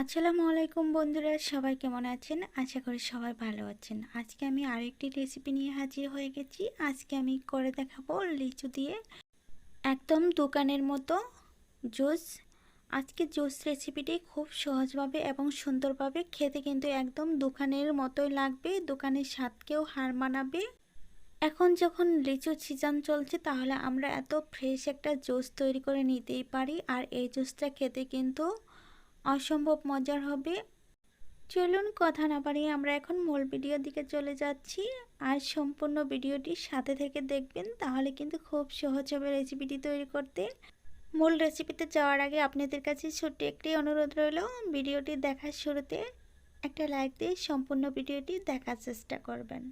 আসসালামু আলাইকুম বন্ধুরা, সবাই কেমন আছেন? আশা করি সবাই ভালো আছেন। আজকে আমি আরেকটি রেসিপি নিয়ে হাজির হয়ে গেছি। আজকে আমি করে দেখাবো লিচু দিয়ে একদম দোকানের মতো জুস। আজকে জুস রেসিপিটি খুব সহজভাবে এবং সুন্দরভাবে খেতে কিন্তু একদম দোকানের মতোই লাগবে, দোকানের স্বাদকেও হার মানাবে। এখন যখন লিচু সিজন চলছে, তাহলে আমরা এত ফ্রেশ একটা জুস তৈরি করে নিতেই পারি। আর এই জুসটা খেতে কিন্তু অসম্ভব মজার হবে। চলুন কথা না বাড়িয়ে আমরা এখন মূল ভিডিওর দিকে চলে যাচ্ছি। আর সম্পূর্ণ ভিডিওটি সাথে থেকে দেখবেন, তাহলে কিন্তু খুব সহজ হবে রেসিপিটি তৈরি করতে। মূল রেসিপিতে যাওয়ার আগে আপনাদের কাছে ছোট্ট একটি অনুরোধ রইল, ভিডিওটি দেখার শুরুতে একটা লাইক দিয়ে সম্পূর্ণ ভিডিওটি দেখার চেষ্টা করবেন।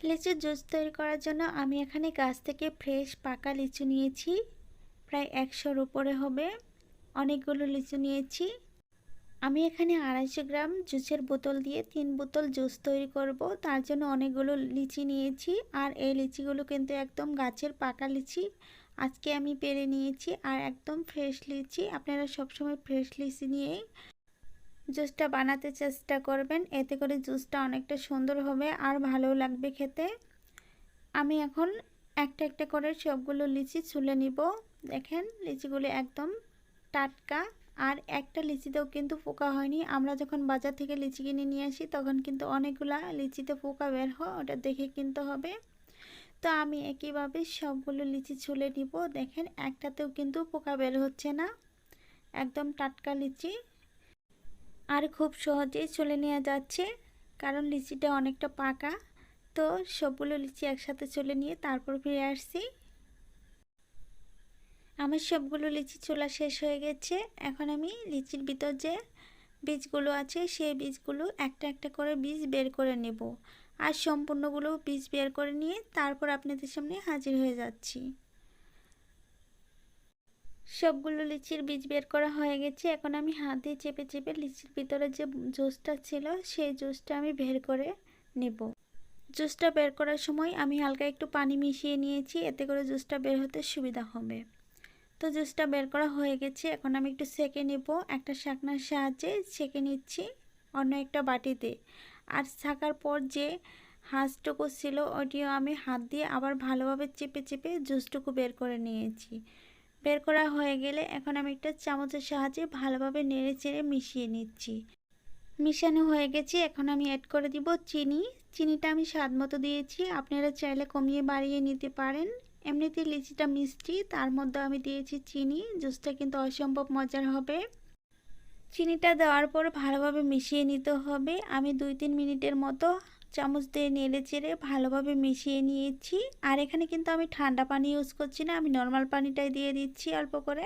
লিচুর জুস তৈরি করার জন্য আমি এখানে গাছ থেকে ফ্রেশ পাকা লিচু নিয়েছি, প্রায় 100-র উপরে হবে। অনেকগুলো লিচু নিয়েছি। আমি এখানে 250 গ্রাম জুসের বোতল দিয়ে 3 বোতল জুস তৈরি করব, তার জন্য অনেকগুলো লিচি নিয়েছি। আর এই লিচিগুলো কিন্তু একদম গাছের পাকা লিচি, আজকে আমি পেড়ে নিয়েছি। আর একদম ফ্রেশ লিচি, আপনারা সবসময় ফ্রেশ লিচি নিয়ে জুসটা বানাতে চেষ্টা করবেন, এতে করে জুসটা অনেকটা সুন্দর হবে আর ভালো লাগবে খেতে। আমি এখন একটা একটা করে সবগুলো লিচি ছুলে নিব। দেখেন লিচিগুলো একদম টাটকা, আর একটা লিচিতেও কিন্তু পোকা হয়নি। আমরা যখন বাজার থেকে লিচি কিনে নিয়ে আসি, তখন কিন্তু অনেকগুলা লিচিতে পোকা বের হয়, ওটা দেখে কিনতে হবে। তো আমি একইভাবে সবগুলো লিচি ছুলে নিব। দেখেন একটাতেও কিন্তু পোকা বের হচ্ছে না, একদম টাটকা লিচি। আর খুব সহজেই ছুলে নেওয়া যাচ্ছে, কারণ লিচিটা অনেকটা পাকা। তো সবগুলো লিচি একসাথে ছুলে নিয়ে তারপর ফিরে আসছি। আমার সবগুলো লিচি ছোলা শেষ হয়ে গেছে। এখন আমি লিচির ভিতর যে বীজগুলো আছে, সেই বীজগুলো একটা একটা করে বীজ বের করে নেব। আর সম্পূর্ণগুলো বীজ বের করে নিয়ে তারপর আপনাদের সামনে হাজির হয়ে যাচ্ছি। সবগুলো লিচির বীজ বের করা হয়ে গেছে। এখন আমি হাত দিয়ে চেপে চেপে লিচির ভিতরে যে জুসটা ছিল, সেই জুসটা আমি বের করে নেব। জুসটা বের করার সময় আমি হালকা একটু পানি মিশিয়ে নিয়েছি, এতে করে জুসটা বের হতে সুবিধা হবে। তো জুসটা বের করা হয়ে গেছে। এখন আমি একটু সেঁকে নেব, একটা শাকনার সাহায্যে সেঁকে নিচ্ছি অন্য একটা বাটিতে। আর ছাকার পর যে হাঁসটুকু ছিল, ওটিও আমি হাত দিয়ে আবার ভালোভাবে চেপে চেপে জুসটুকু বের করে নিয়েছি। বের করা হয়ে গেলে এখন আমি একটা চামচের সাহায্যে ভালোভাবে নেড়ে চেড়ে মিশিয়ে নিচ্ছি। মিশানো হয়ে গেছে। এখন আমি অ্যাড করে দিব চিনি। চিনিটা আমি স্বাদ মতো দিয়েছি, আপনারা চাইলে কমিয়ে বাড়িয়ে নিতে পারেন। এমনিতে লিচিটা মিষ্টি, তার মধ্যে আমি দিয়েছি চিনি, জুসটা কিন্তু অসম্ভব মজার হবে। চিনিটা দেওয়ার পর ভালোভাবে মিশিয়ে নিতে হবে। আমি 2-3 মিনিটের মতো চামচ দিয়ে নেড়ে চেড়ে ভালোভাবে মিশিয়ে নিয়েছি। আর এখানে কিন্তু আমি ঠান্ডা পানি ইউজ করছি না, আমি নর্মাল পানিটাই দিয়ে দিচ্ছি অল্প করে।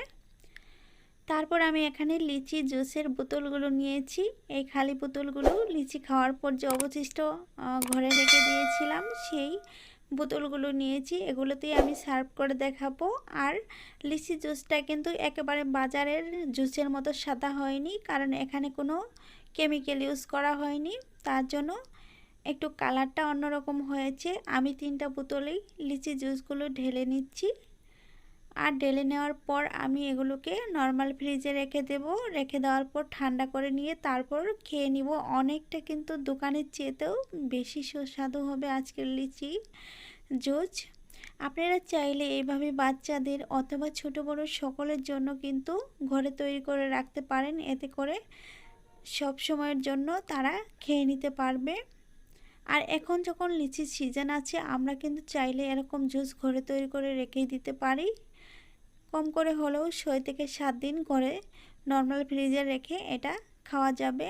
তারপর আমি এখানে লিচি জুসের বোতলগুলো নিয়েছি। এই খালি বোতলগুলো লিচি খাওয়ার পর যে অবশিষ্ট ঘরে রেখে দিয়েছিলাম, সেই বোতলগুলো নিয়েছি। এগুলোতেই আমি সার্ভ করে দেখাবো। আর লিচি জুসটা কিন্তু একেবারে বাজারের জুসের মতো সাদা হয়নি, কারণ এখানে কোনো কেমিক্যাল ইউজ করা হয়নি, তার জন্য একটু কালারটা অন্যরকম হয়েছে। আমি 3টা বোতলেই লিচি জুসগুলো ঢেলে নিচ্ছি। আর ঢেলে নেওয়ার পর আমি এগুলোকে নর্মাল ফ্রিজে রেখে দেব। রেখে দেওয়ার পর ঠান্ডা করে নিয়ে তারপর খেয়ে নিব। অনেকটা কিন্তু দোকানের চেয়েতেও বেশি সুস্বাদু হবে আজকের লিচি জুস। আপনারা চাইলে এইভাবে বাচ্চাদের অথবা ছোট বড় সকলের জন্য কিন্তু ঘরে তৈরি করে রাখতে পারেন, এতে করে সব সময়ের জন্য তারা খেয়ে নিতে পারবে। আর এখন যখন লিচির সিজন আছে, আমরা কিন্তু চাইলে এরকম জুস ঘরে তৈরি করে রেখেই দিতে পারি। কম করে হলেও 6 থেকে 7 দিন করে নর্মাল ফ্রিজে রেখে এটা খাওয়া যাবে।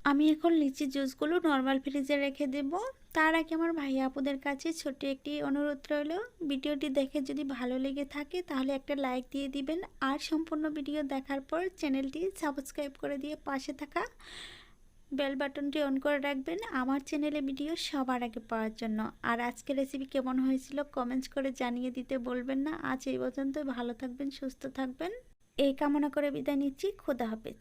আমি এখন লিচি জুসগুলো নর্মাল ফ্রিজে রেখে দেব। তার আগে আমার ভাই আপুদের কাছে ছোট্ট একটি অনুরোধ রইল, ভিডিওটি দেখে যদি ভালো লেগে থাকে তাহলে একটা লাইক দিয়ে দিবেন। আর সম্পূর্ণ ভিডিও দেখার পর চ্যানেলটি সাবস্ক্রাইব করে দিয়ে পাশে থাকা বেল বাটনটি অন করে রাখবেন, আমার চ্যানেলে ভিডিও সবার আগে পাওয়ার জন্য। আর আজকের রেসিপি কেমন হয়েছিল কমেন্টস করে জানিয়ে দিতে বলবেন না। আজ এই পর্যন্ত, ভালো থাকবেন, সুস্থ থাকবেন, এই কামনা করে বিদায় নিচ্ছি। খোদা হাফেজ।